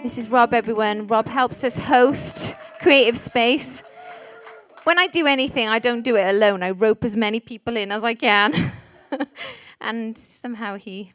This is Rob, everyone. Rob helps us host Creative Space. When I do anything, I don't do it alone. I rope as many people in as I can. And somehow he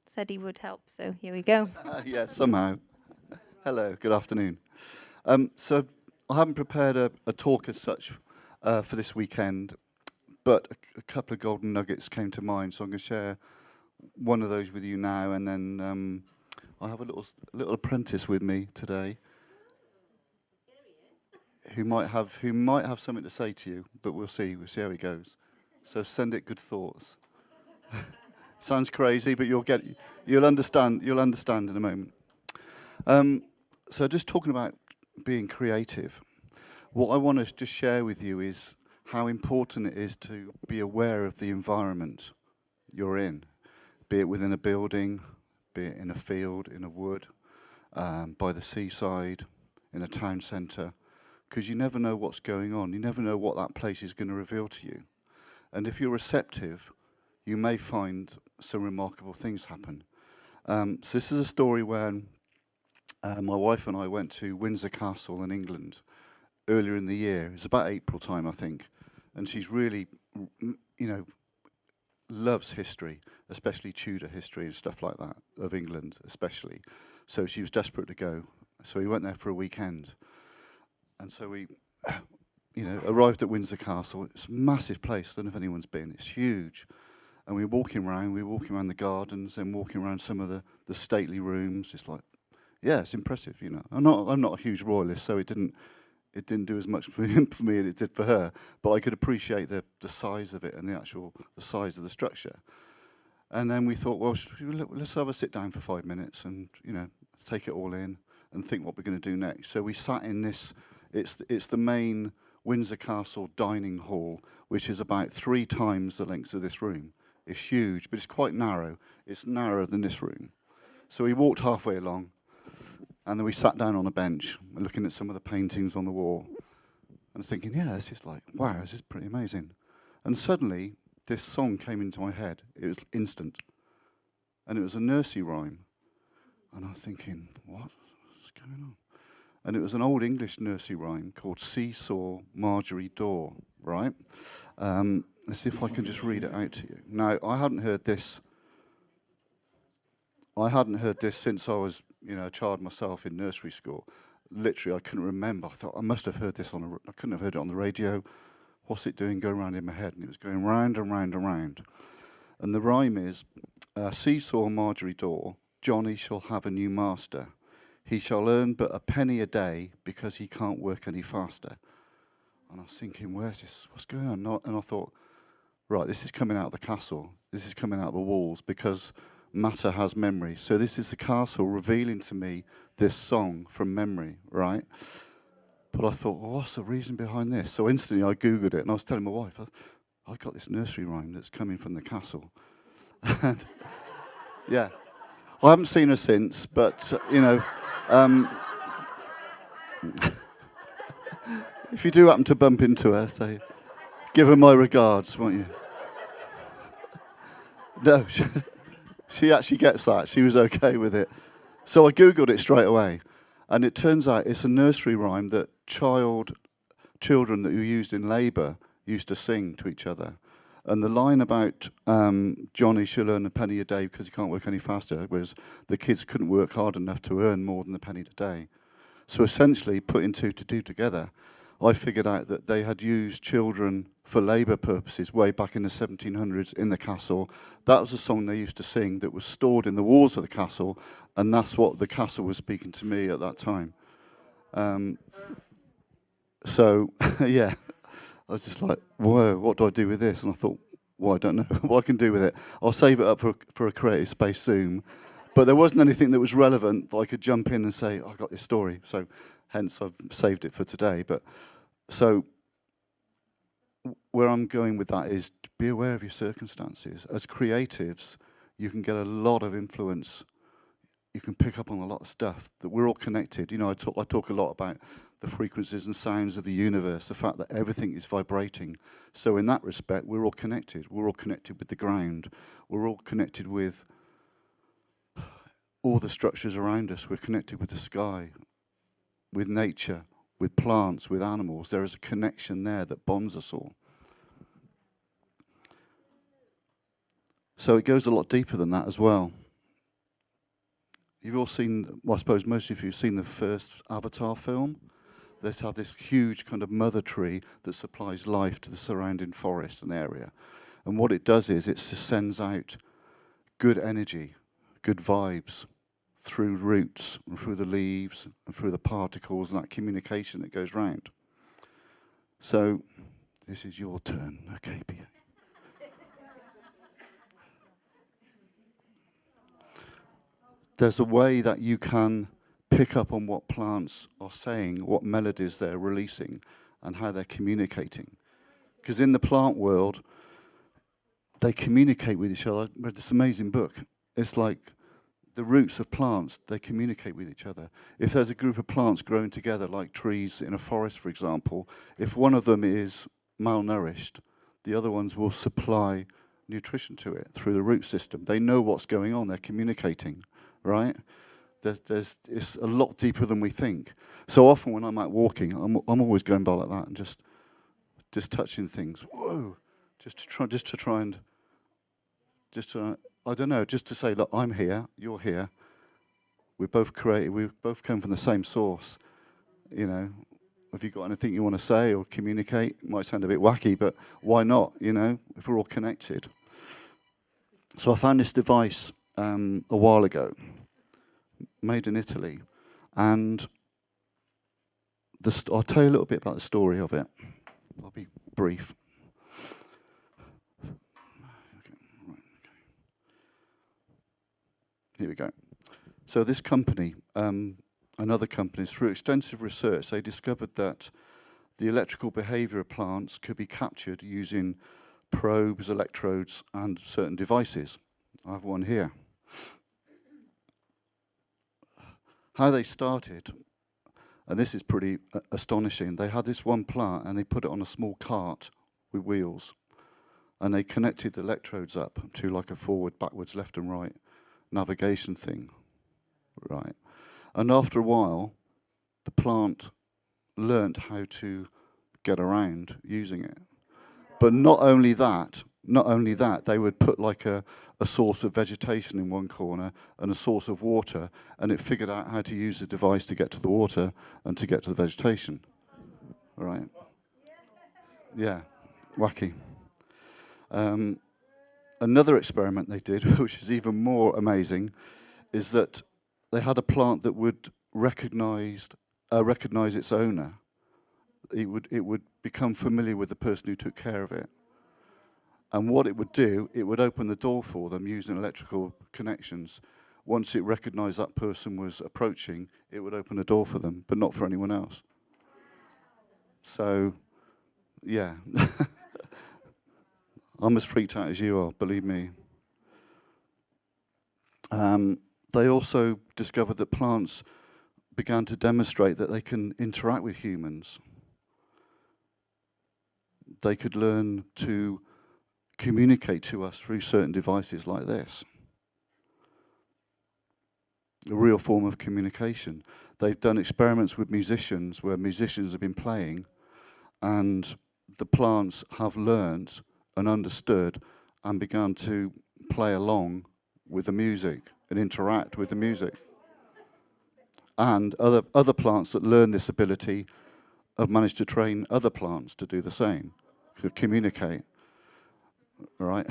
said he would help, so here we go. Yeah, somehow. Hello, good afternoon. So I haven't prepared a talk as such for this weekend, but a couple of golden nuggets came to mind, so I'm going to share one of those with you now, and then I have a little apprentice with me today who might have something to say to you, but we'll see how he goes. So send it good thoughts. Sounds crazy, but you'll understand in a moment. So just talking about being creative, what I want to just share with you is how important it is to be aware of the environment you're in, be it within a building, be it in a field, in a wood, by the seaside, in a town centre, because you never know what's going on. You never know what that place is going to reveal to you. And if you're receptive, you may find some remarkable things happen. So this is a story when my wife and I went to Windsor Castle in England earlier in the year. It was about April time, I think. And she's really, loves history, especially Tudor history and stuff like that, of England especially. So she was desperate to go. So we went there for a weekend. And so we, arrived at Windsor Castle. It's a massive place. I don't know if anyone's been. It's huge. And we were walking around the gardens and walking around some of the stately rooms. It's like, yeah, it's impressive, I'm not a huge royalist, so it didn't do as much for me as it did for her. But I could appreciate the size of it and the size of the structure. And then we thought, well, let's have a sit down for 5 minutes and take it all in and think what we're going to do next. So we sat in this. It's the main Windsor Castle dining hall, which is about 3 times the length of this room. It's huge, but it's quite narrow. It's narrower than this room. So we walked halfway along, and then we sat down on a bench, looking at some of the paintings on the wall, and thinking, yeah, this is like, wow, this is pretty amazing. And suddenly, this song came into my head. It was instant. And it was a nursery rhyme. And I was thinking, what's going on? And it was an old English nursery rhyme called Seesaw Margery Daw, right? Let's see if I can just read it out to you. Now, I hadn't heard this since I was, a child myself in nursery school. Literally, I couldn't remember. I thought I must have heard this I couldn't have heard it on the radio. What's it doing going round in my head? And it was going round and round and round. And the rhyme is, Seesaw Margery Daw, Johnny shall have a new master. He shall earn but a penny a day because he can't work any faster. And I was thinking, where's this? What's going on? And I thought, right, this is coming out of the castle. This is coming out of the walls because matter has memory. So this is the castle revealing to me this song from memory, right? But I thought, well, what's the reason behind this? So instantly I Googled it and I was telling my wife, I got this nursery rhyme that's coming from the castle. And yeah, I haven't seen her since, but, if you do happen to bump into her, say, give her my regards, won't you? No, she actually gets that. She was okay with it. So I Googled it straight away. And it turns out it's a nursery rhyme that children that were used in labour used to sing to each other. And the line about Johnny shall earn a penny a day because he can't work any faster was the kids couldn't work hard enough to earn more than a penny a day. So essentially, putting two to two together, I figured out that they had used children for labour purposes way back in the 1700s in the castle. That was a song they used to sing that was stored in the walls of the castle, and that's what the castle was speaking to me at that time. So, yeah, I was just like, whoa, what do I do with this? And I thought, well, I don't know what I can do with it. I'll save it up for a Creative Space Zoom. But there wasn't anything that was relevant that I could jump in and say, I got this story. So hence I've saved it for today. But so where I'm going with that is to be aware of your circumstances. As creatives, you can get a lot of influence. You can pick up on a lot of stuff, that we're all connected. I talk a lot about the frequencies and sounds of the universe, the fact that everything is vibrating. So in that respect, we're all connected. We're all connected with the ground. We're all connected with all the structures around us. We're connected with the sky, with nature, with plants, with animals. There is a connection there that bonds us all. So it goes a lot deeper than that as well. You've all seen, well, I suppose most of you have seen the first Avatar film. They have this huge kind of mother tree that supplies life to the surrounding forest and area. And what it does is it sends out good energy, good vibes through roots and through the leaves and through the particles and that communication that goes round. So this is your turn, okay, Pia. There's a way that you can pick up on what plants are saying, what melodies they're releasing, and how they're communicating. Because in the plant world, they communicate with each other. I read this amazing book. It's like the roots of plants, they communicate with each other. If there's a group of plants growing together, like trees in a forest, for example, if one of them is malnourished, the other ones will supply nutrition to it through the root system. They know what's going on. They're communicating. Right? It's a lot deeper than we think. So often when I'm out walking, I'm always going by like that and just touching things. Whoa! Just to try and I don't know, just to say, look, I'm here, you're here. We're both created. We both come from the same source. You know, have you got anything you want to say or communicate? It might sound a bit wacky, but why not? You know, if we're all connected. So I found this device a while ago, made in Italy, and I'll tell you a little bit about the story of it. I'll be brief. Here we go. So this company, and other companies, through extensive research, they discovered that the electrical behavior of plants could be captured using probes, electrodes, and certain devices. I have one here. How they started, and this is pretty astonishing, they had this one plant and they put it on a small cart with wheels, and they connected the electrodes up to like a forward, backwards, left and right navigation thing, right? And after a while, the plant learnt how to get around using it. But not only that, they would put like a source of vegetation in one corner and a source of water, and it figured out how to use the device to get to the water and to get to the vegetation. Right? Yeah, wacky. Another experiment they did, which is even more amazing, is that they had a plant that would recognize its owner. It would become familiar with the person who took care of it. And what it would do, it would open the door for them using electrical connections. Once it recognized that person was approaching, it would open the door for them, but not for anyone else. So, yeah. I'm as freaked out as you are, believe me. They also discovered that plants began to demonstrate that they can interact with humans. They could learn to communicate to us through certain devices like this. A real form of communication. They've done experiments with musicians where musicians have been playing and the plants have learned and understood and began to play along with the music and interact with the music. And other plants that learn this ability have managed to train other plants to do the same, to communicate. Right?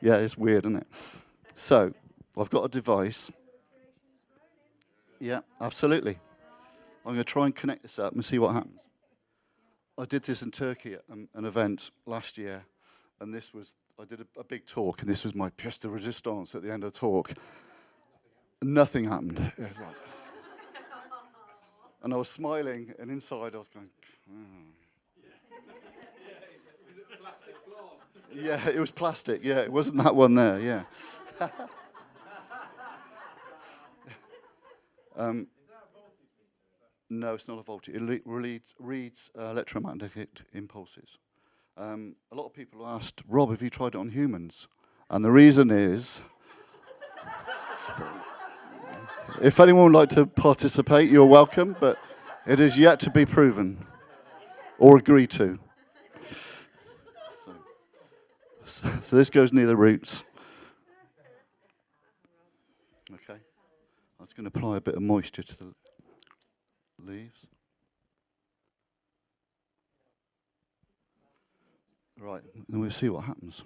Yeah, it's weird, isn't it? So, I've got a device. Yeah, absolutely. I'm going to try and connect this up and see what happens. I did this in Turkey at an event last year, and I did a big talk, and this was my pièce de résistance at the end of the talk. Nothing happened. And I was smiling, and inside I was going, Yeah, it was plastic. Yeah, it wasn't that one there. Yeah. No, it's not a voltage. It reads electromagnetic impulses. A lot of people asked, Rob, have you tried it on humans? And the reason is, If anyone would like to participate, you're welcome, but it is yet to be proven or agreed to. So this goes near the roots. Okay. I was going to apply a bit of moisture to the leaves. Right, then we'll see what happens.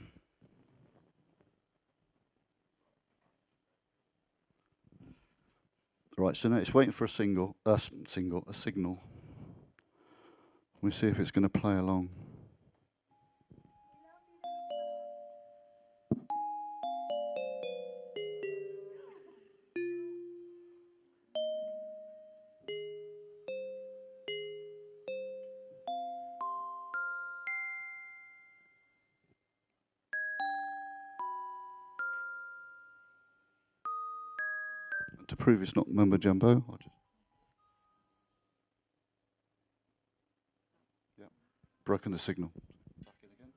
Right, so now it's waiting for a signal. We'll see if it's going to play along. To prove it's not mumbo jumbo, broken the signal. Back in again.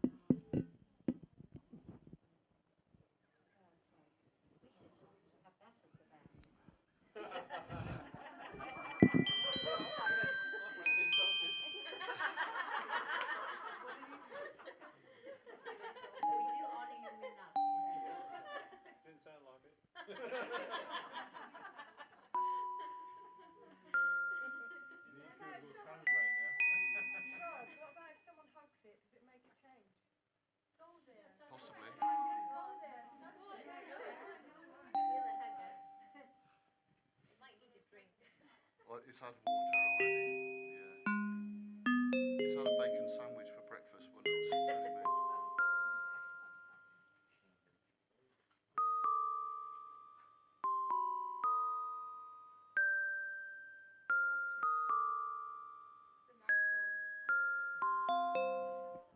Didn't sound like it. Possibly. Well, it's had water already. Yeah. It's had a bacon sandwich for breakfast. Well, it's silly, mate.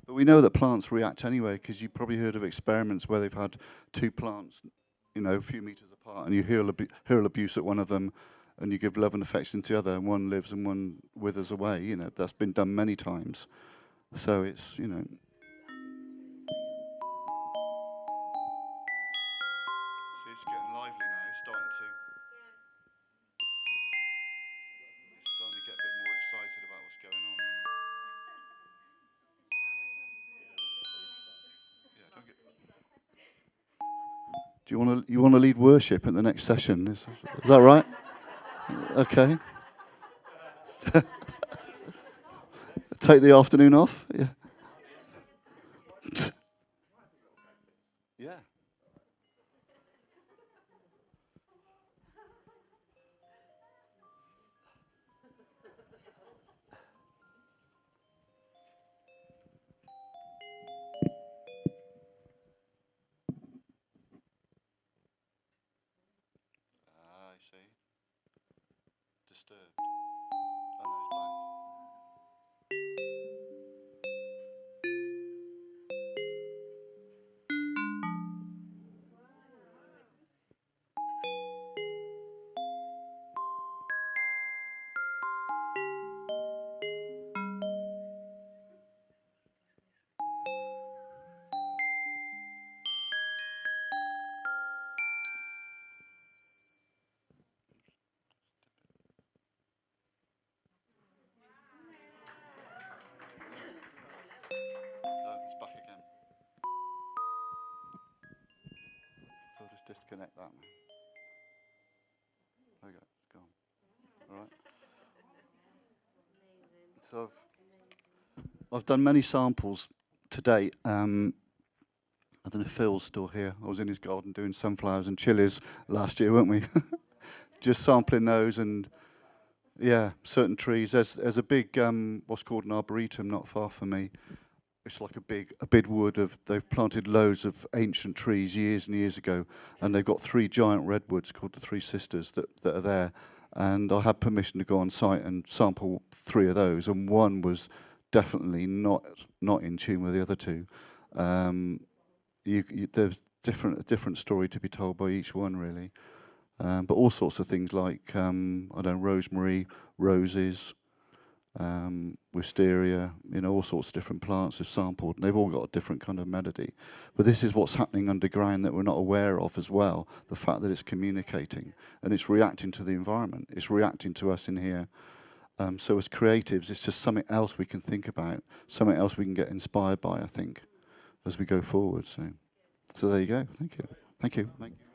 But we know that plants react anyway, because you've probably heard of experiments where they've had two plants, a few meters apart, and you hurl abuse at one of them, and you give love and affection to the other, and one lives and one withers away. That's been done many times. So it's, See, it's getting lively now. It's starting to get a bit more excited about what's going on. Do you want to lead worship at the next session? Is that right? Okay. Take the afternoon off. Yeah. Yeah. I see. Disturbed. Oh, no, it's back. No, it's back again. So I'll just disconnect that now. There you go, it's gone. All right. So I've done many samples to date. I don't know if Phil's still here. I was in his garden doing sunflowers and chilies last year, weren't we? Just sampling those and, certain trees. There's a big, what's called an arboretum not far from me. It's like a big wood they've planted loads of ancient trees years and years ago, and they've got 3 giant redwoods called the Three Sisters that are there. And I had permission to go on site and sample 3 of those, and one was definitely not in tune with the other 2. There's a different story to be told by each one, really. But all sorts of things like rosemary, roses, wisteria, all sorts of different plants are sampled, and they've all got a different kind of melody. But this is what's happening underground that we're not aware of as well, the fact that it's communicating, and it's reacting to the environment, it's reacting to us in here. So as creatives, it's just something else we can think about, something else we can get inspired by, I think, as we go forward. So there you go. Thank you. Thank you. Thank you.